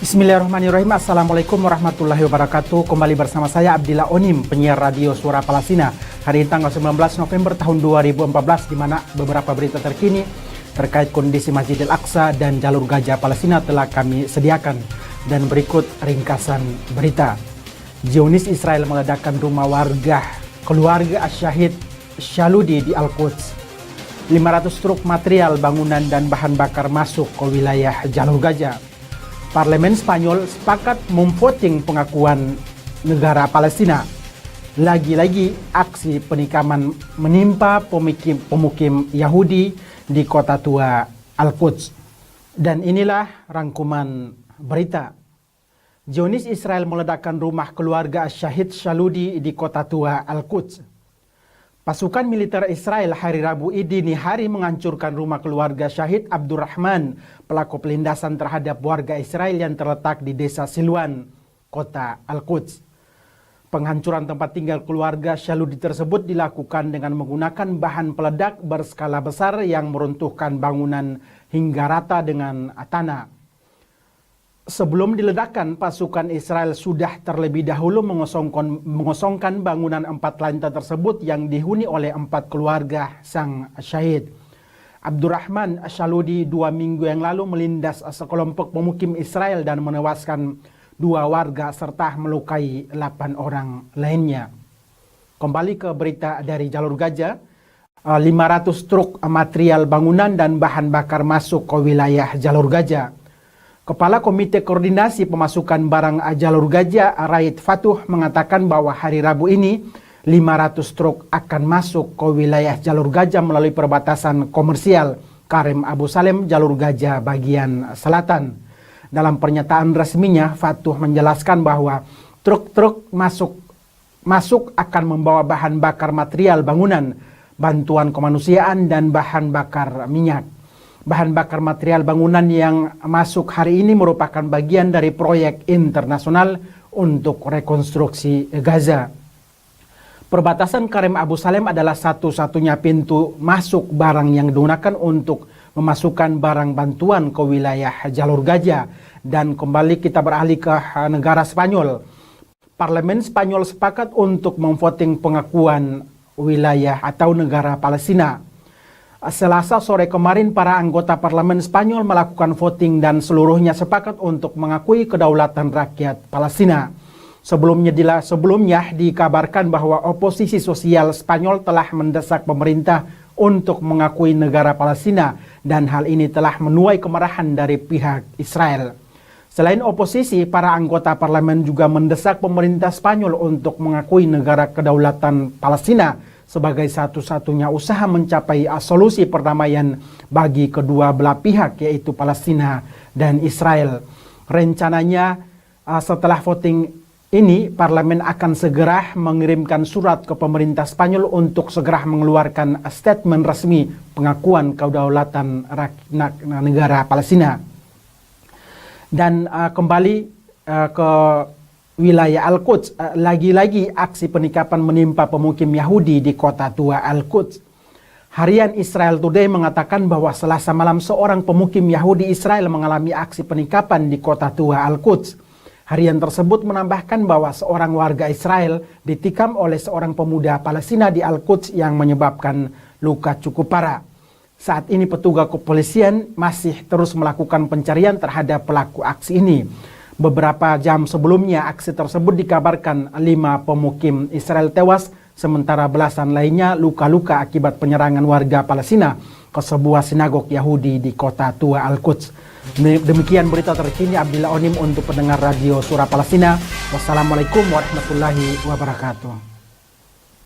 Bismillahirrahmanirrahim. Assalamualaikum warahmatullahi wabarakatuh. Kembali bersama saya Abdillah Onim, penyiar radio Suara Palestina. Hari ini tanggal 19 November tahun 2014, di mana beberapa berita terkini terkait kondisi Masjidil Aqsa dan jalur Gaza Palestina telah kami sediakan. Dan berikut ringkasan berita. Zionis Israel meledakkan rumah warga keluarga Syahid Shaludi di Al-Quds. 500 truk material bangunan dan bahan bakar masuk ke wilayah jalur Gaza. Parlemen Spanyol sepakat memvoting pengakuan negara Palestina. Lagi-lagi aksi penikaman menimpa pemukim Yahudi di kota tua Al-Quds. Dan inilah rangkuman berita. Zionis Israel meledakkan rumah keluarga Syahid Shaludi di kota tua Al-Quds. Pasukan militer Israel hari Rabu dini hari menghancurkan rumah keluarga Syahid Abdurrahman, pelaku pelindasan terhadap warga Israel yang terletak di desa Silwan, kota Al-Quds. Penghancuran tempat tinggal keluarga Shaludi tersebut dilakukan dengan menggunakan bahan peledak berskala besar yang meruntuhkan bangunan hingga rata dengan tanah. Sebelum diledakkan, pasukan Israel sudah terlebih dahulu mengosongkan bangunan 4 lantai tersebut yang dihuni oleh 4 keluarga sang syahid. Abdurrahman Shaludi 2 minggu yang lalu melindas sekelompok pemukim Israel dan menewaskan 2 warga serta melukai 8 orang lainnya. Kembali ke berita dari jalur Gaza. 500 truk material bangunan dan bahan bakar masuk ke wilayah jalur Gaza. Kepala Komite Koordinasi Pemasukan Barang Jalur Gaza, Raid Fatuh, mengatakan bahwa hari Rabu ini 500 truk akan masuk ke wilayah jalur Gaza melalui perbatasan komersial Karem Abu Salem, jalur Gaza bagian selatan. Dalam pernyataan resminya, Fatuh menjelaskan bahwa truk-truk masuk akan membawa bahan bakar material bangunan, bantuan kemanusiaan, dan bahan bakar minyak. Bahan bakar material bangunan yang masuk hari ini merupakan bagian dari proyek internasional untuk rekonstruksi Gaza. Perbatasan Karem Abu Salem adalah satu-satunya pintu masuk barang yang digunakan untuk memasukkan barang bantuan ke wilayah jalur Gaza. Dan kembali kita beralih ke negara Spanyol. Parlemen Spanyol sepakat untuk memvoting pengakuan wilayah atau negara Palestina. Selasa sore kemarin, para anggota parlemen Spanyol melakukan voting dan seluruhnya sepakat untuk mengakui kedaulatan rakyat Palestina. Sebelumnya dikabarkan bahwa oposisi sosial Spanyol telah mendesak pemerintah untuk mengakui negara Palestina, dan hal ini telah menuai kemarahan dari pihak Israel. Selain oposisi, para anggota parlemen juga mendesak pemerintah Spanyol untuk mengakui negara kedaulatan Palestina sebagai satu-satunya usaha mencapai solusi perdamaian bagi kedua belah pihak, yaitu Palestina dan Israel. Rencananya setelah voting ini, parlemen akan segera mengirimkan surat ke pemerintah Spanyol untuk segera mengeluarkan statement resmi pengakuan kedaulatan negara Palestina. Dan kembali ke wilayah Al-Quds, lagi-lagi aksi penikaman menimpa pemukim Yahudi di kota tua Al-Quds. Harian Israel Today mengatakan bahwa Selasa malam seorang pemukim Yahudi Israel mengalami aksi penikaman di kota tua Al-Quds. Harian tersebut menambahkan bahwa seorang warga Israel ditikam oleh seorang pemuda Palestina di Al-Quds yang menyebabkan luka cukup parah. Saat ini petugas kepolisian masih terus melakukan pencarian terhadap pelaku aksi ini. Beberapa jam sebelumnya aksi tersebut dikabarkan 5 pemukim Israel tewas, sementara belasan lainnya luka-luka akibat penyerangan warga Palestina ke sebuah sinagog Yahudi di kota tua Al-Quds. Demikian berita terkini Abdillah Onim untuk pendengar radio Suara Palestina. Wassalamualaikum warahmatullahi wabarakatuh.